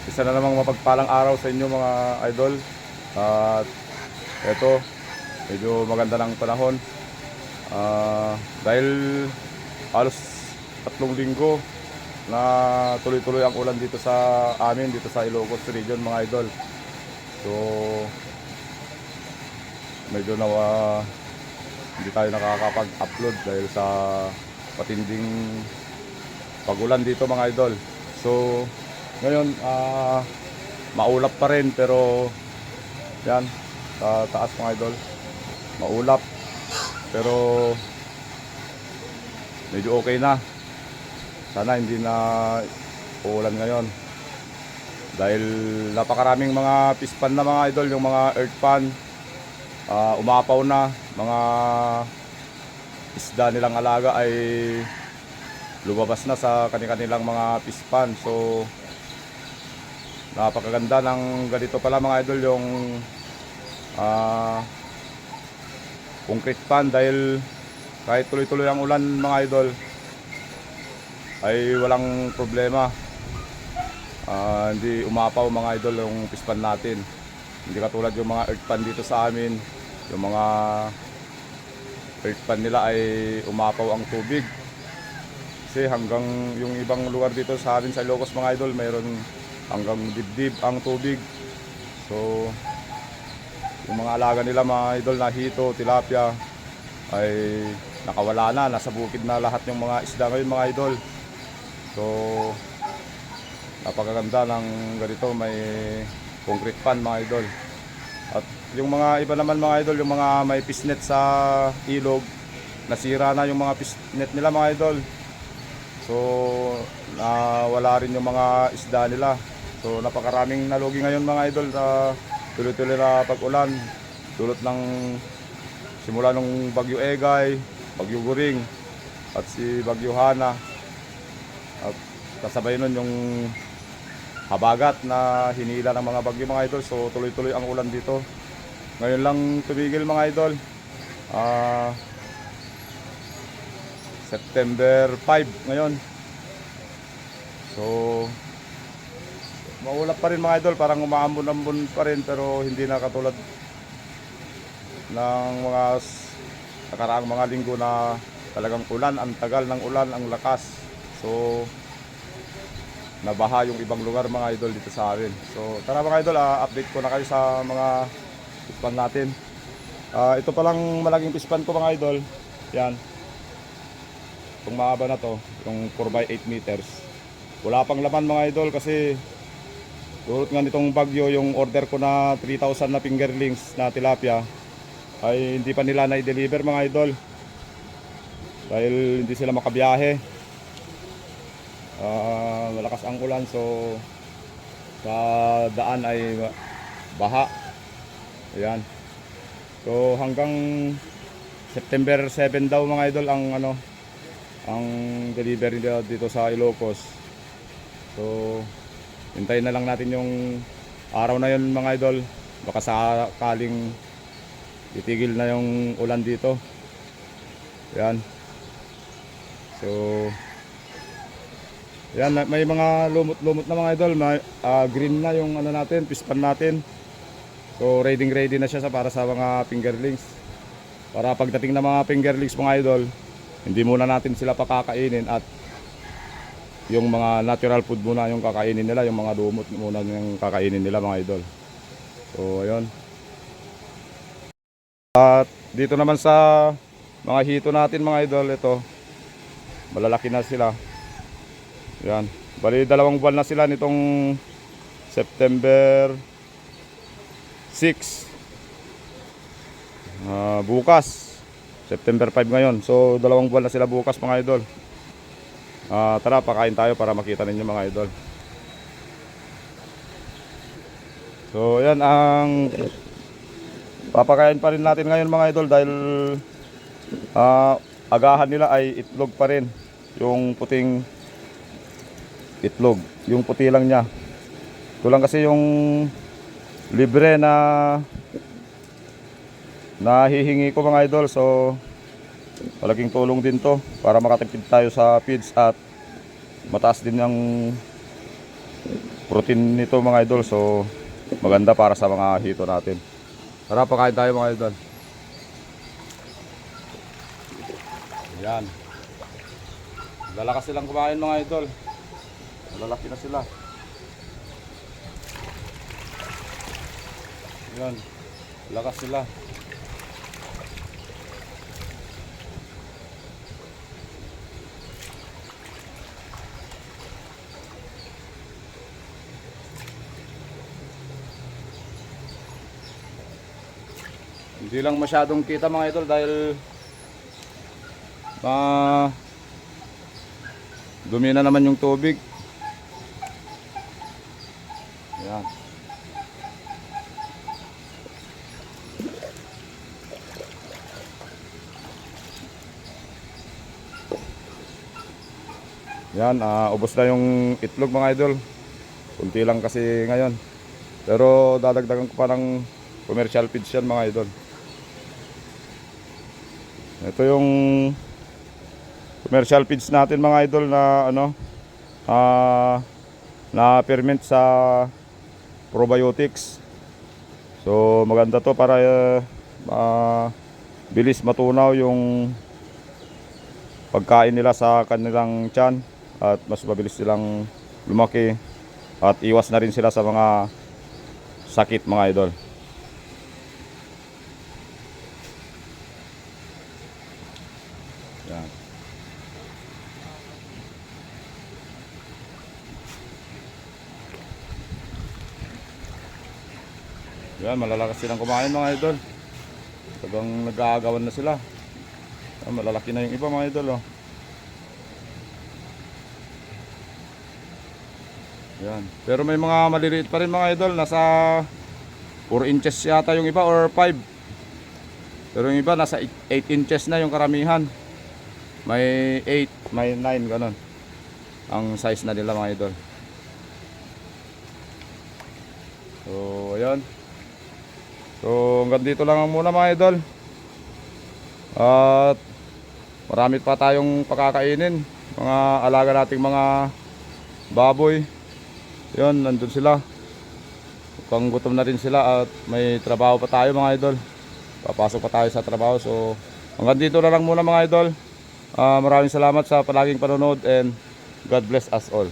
Isa na namang mapagpalang araw sa inyo mga idol. At eto, medyo maganda ng panahon. Dahil halos 3 linggo na tuloy-tuloy ang ulan dito sa amin, dito sa Ilocos Region mga idol. So medyo hindi tayo nakakapag-upload dahil sa patinding pagulan dito mga idol. So ngayon maulap pa rin, pero yan sa taas mga idol maulap, pero medyo okay na. Sana hindi na uulan ngayon dahil napakaraming mga pispan na mga idol, yung mga earth pan umapaw na, mga isda nilang alaga ay lumabas na sa kanilang mga pispan. So napakaganda ng ganito pala mga idol, yung concrete pan, dahil kahit tuloy-tuloy ang ulan mga idol ay walang problema. Hindi umapaw mga idol yung pispan natin, hindi katulad yung mga earth pan dito sa amin. Yung mga earth pan nila ay umapaw ang tubig, kasi hanggang yung ibang lugar dito sa amin sa Ilocos mga idol, mayroon hanggang dibdib ang tubig. So yung mga alaga nila mga idol na hito, tilapia ay nakawala na, nasa bukid na lahat yung mga isda ngayon mga idol. So napakaganda ng ganito, may concrete pan mga idol. At yung mga iba naman mga idol, yung mga may pisnet sa ilog, nasira na yung mga pisnet nila mga idol. So wala rin yung mga isda nila. So napakaraming nalugi ngayon mga idol sa tuloy-tuloy na pag-ulan, dulot ng simula nung Bagyo Egay, Bagyo Guring at si Bagyo Hana, at kasabay nun yung habagat na hinila ng mga bagyo mga idol. So tuloy-tuloy ang ulan dito. Ngayon lang tumigil mga idol, September 5 ngayon. So maulap pa rin mga idol, parang umaambon-ambon pa rin, pero hindi na katulad ng mga nakaraang mga linggo na talagang ulan, ang tagal ng ulan, ang lakas. So nabaha yung ibang lugar mga idol dito sa amin. So tara mga idol, update ko na kayo sa mga pispan natin. Ito palang malaking pispan ko mga idol, yan, itong mahaba na to, yung 4x8 meters. Wala pang laman mga idol, kasi dulot nga nitong bagyo, yung order ko na 3,000 na fingerlings na tilapia ay hindi pa nila na-deliver mga idol, dahil hindi sila makabiyahe. Malakas ang ulan, so sa daan ay baha. Ayan. So hanggang September 7 daw mga idol ang delivery nila dito sa Ilocos. So hintayin na lang natin yung araw na yun mga idol. Baka sakaling titigil na yung ulan dito. Ayan. So yan, may mga lumot-lumot na mga idol, green na yung natin, pispan natin. So ready na siya para sa mga fingerlings. Para pagdating ng mga fingerlings mga idol, hindi muna natin sila pakakainin, at yung mga natural food muna yung kakainin nila, yung mga lumot muna yung kakainin nila mga idol. So ayun. At dito naman sa mga hito natin mga idol, ito malalaki na sila. Yan, bali 2 buwan na sila nitong September 6. Bukas September 5 ngayon. So 2 buwan na sila bukas mga idol. Tara, pakain tayo para makita ninyo mga idol. So yan, ang papakain pa rin natin ngayon mga idol, dahil agahan nila ay itlog pa rin. Yung puting itlog, yung puti lang niya. Ito lang kasi yung libre na nahihingi ko mga idol. So malaking tulong din to para makatipid tayo sa feeds, at mataas din ang protein nito mga idol. So maganda para sa mga hito natin. Tara, pakain tayo mga idol. Yan. Lalakas silang kumain mga idol. Malalaki na sila. Yan. Lakas sila. Hindi lang masyadong kita mga idol dahil dumi na naman yung tubig. Ayan. Yan, ubos na yung itlog mga idol. Kunti lang kasi ngayon. Pero dadagdagan ko pa ng commercial feeds yan mga idol. Ito yung commercial feeds natin mga idol na na ferment sa probiotics. So maganda to para bilis matunaw yung pagkain nila sa kanilang tiyan at mas mabilis silang lumaki at iwas na rin sila sa mga sakit mga idol. Yan. Yan, malalakas silang kumain mga idol. Tagang nag-aagawan na sila. Yan, malalaki na yung iba mga idol. Oh. Yan. Pero may mga maliliit pa rin mga idol. Nasa 4 inches yata yung iba or 5. Pero yung iba nasa 8 inches na yung karamihan. May 8, may 9 ganun ang size na nila mga idol. So ayan. So hanggang dito lang muna mga idol. At marami pa tayong pakakainin. Mga alaga nating mga baboy. Yun, nandun sila. Mukhang gutom na rin sila at may trabaho pa tayo mga idol. Papasok pa tayo sa trabaho. So hanggang dito na lang muna mga idol. Maraming salamat sa palaging panonood and God bless us all.